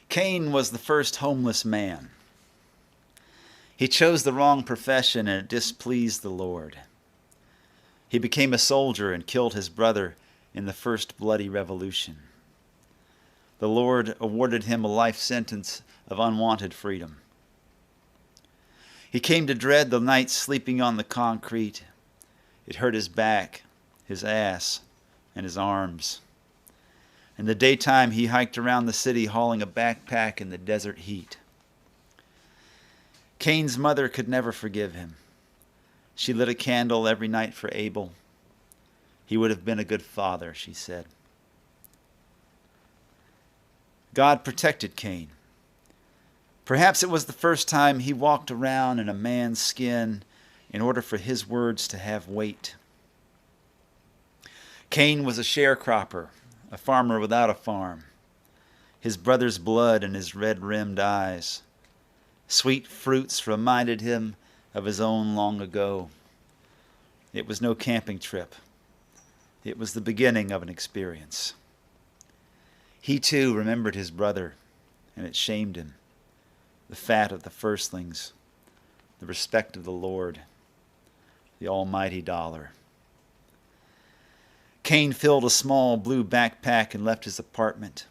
Cain was the first homeless man. He chose the wrong profession and it displeased the Lord. He became a soldier and killed his brother in the first bloody revolution. The Lord awarded him a life sentence of unwanted freedom. He came to dread the night sleeping on the concrete. It hurt his back, his ass, and his arms. In the daytime, he hiked around the city hauling a backpack in the desert heat. Cain's mother could never forgive him. She lit a candle every night for Abel. He would have been a good father, she said. God protected Cain. Perhaps it was the first time he walked around in a man's skin in order for his words to have weight. Cain was a sharecropper, a farmer without a farm. His brother's blood in his red-rimmed eyes. Sweet fruits reminded him of his own long ago. It was no camping trip. It was the beginning of an experience. He too remembered his brother, and it shamed him. The fat of the firstlings, the respect of the Lord, the almighty dollar. Cain filled a small blue backpack and left his apartment.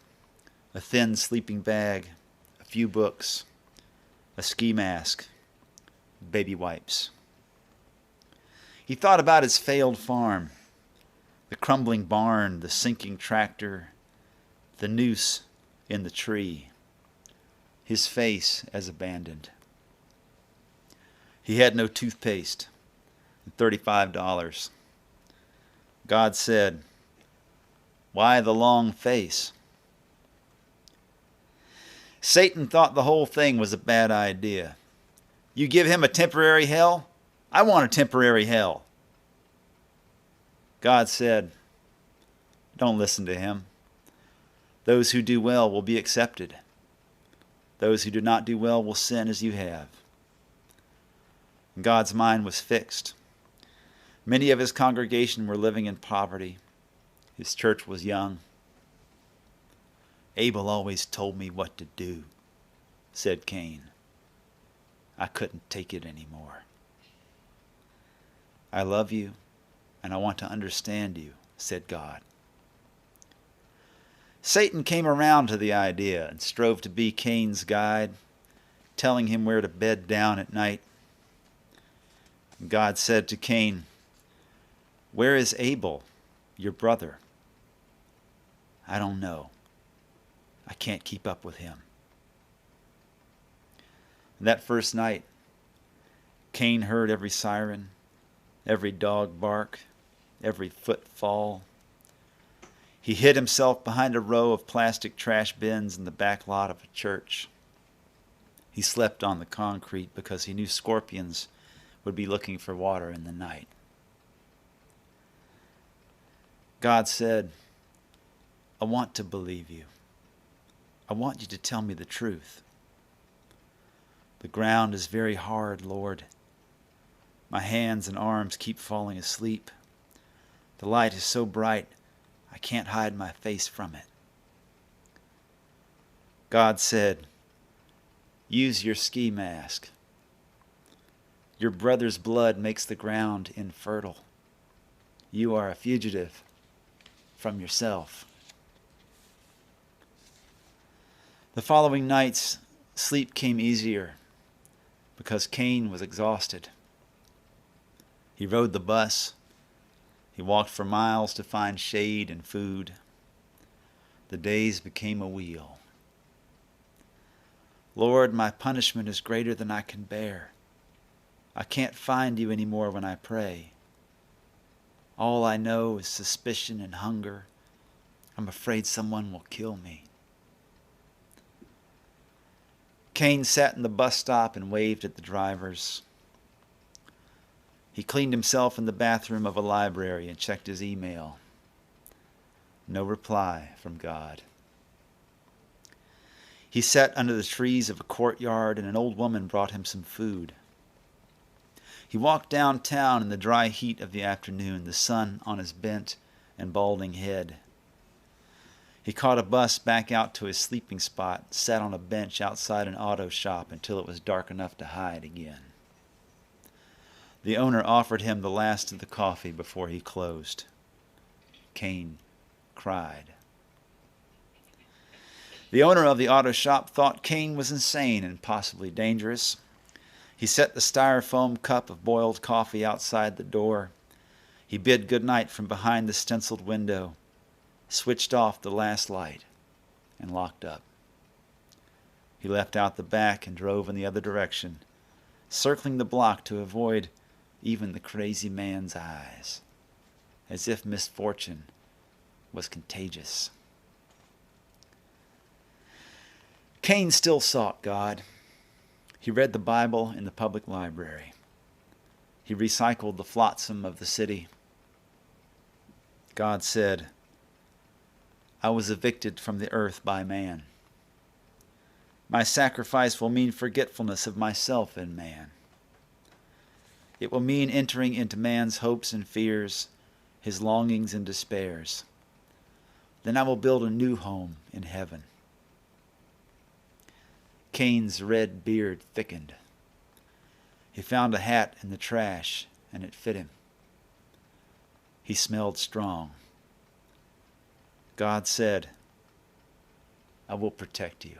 A thin sleeping bag, a few books, a ski mask, baby wipes. He thought about his failed farm, the crumbling barn, the sinking tractor, the noose in the tree, his face as abandoned. He had no toothpaste and $35. God said, "Why the long face?" Satan thought the whole thing was a bad idea. You give him a temporary hell? I want a temporary hell. God said, "Don't listen to him. Those who do well will be accepted. Those who do not do well will sin as you have." And God's mind was fixed. Many of his congregation were living in poverty. His church was young. "Abel always told me what to do," said Cain. "I couldn't take it anymore." "I love you, and I want to understand you," said God. Satan came around to the idea and strove to be Cain's guide, telling him where to bed down at night. And God said to Cain, "Where is Abel, your brother?" "I don't know. I can't keep up with him." That first night, Cain heard every siren, every dog bark, every footfall. He hid himself behind a row of plastic trash bins in the back lot of a church. He slept on the concrete because he knew scorpions would be looking for water in the night. God said, "I want to believe you. I want you to tell me the truth. The ground is very hard, Lord. My hands and arms keep falling asleep. The light is so bright, I can't hide my face from it." God said, "Use your ski mask. Your brother's blood makes the ground infertile. You are a fugitive from yourself." The following nights, sleep came easier because Cain was exhausted. He rode the bus. He walked for miles to find shade and food. The days became a wheel. "Lord, my punishment is greater than I can bear. I can't find you anymore when I pray. All I know is suspicion and hunger. I'm afraid someone will kill me." Cain sat in the bus stop and waved at the drivers. He cleaned himself in the bathroom of a library and checked his email. No reply from God. He sat under the trees of a courtyard and an old woman brought him some food. He walked downtown in the dry heat of the afternoon, the sun on his bent and balding head. He caught a bus back out to his sleeping spot, sat on a bench outside an auto shop until it was dark enough to hide again. The owner offered him the last of the coffee before he closed. Cain cried. The owner of the auto shop thought Cain was insane and possibly dangerous. He set the styrofoam cup of boiled coffee outside the door. He bid good night from behind the stenciled window, switched off the last light, and locked up. He left out the back and drove in the other direction, circling the block to avoid even the crazy man's eyes, as if misfortune was contagious. Cain still sought God. He read the Bible in the public library. He recycled the flotsam of the city. God said, "I was evicted from the earth by man. My sacrifice will mean forgetfulness of myself in man. It will mean entering into man's hopes and fears, his longings and despairs. Then I will build a new home in heaven." Cain's red beard thickened. He found a hat in the trash, and it fit him. He smelled strong. God said, "I will protect you."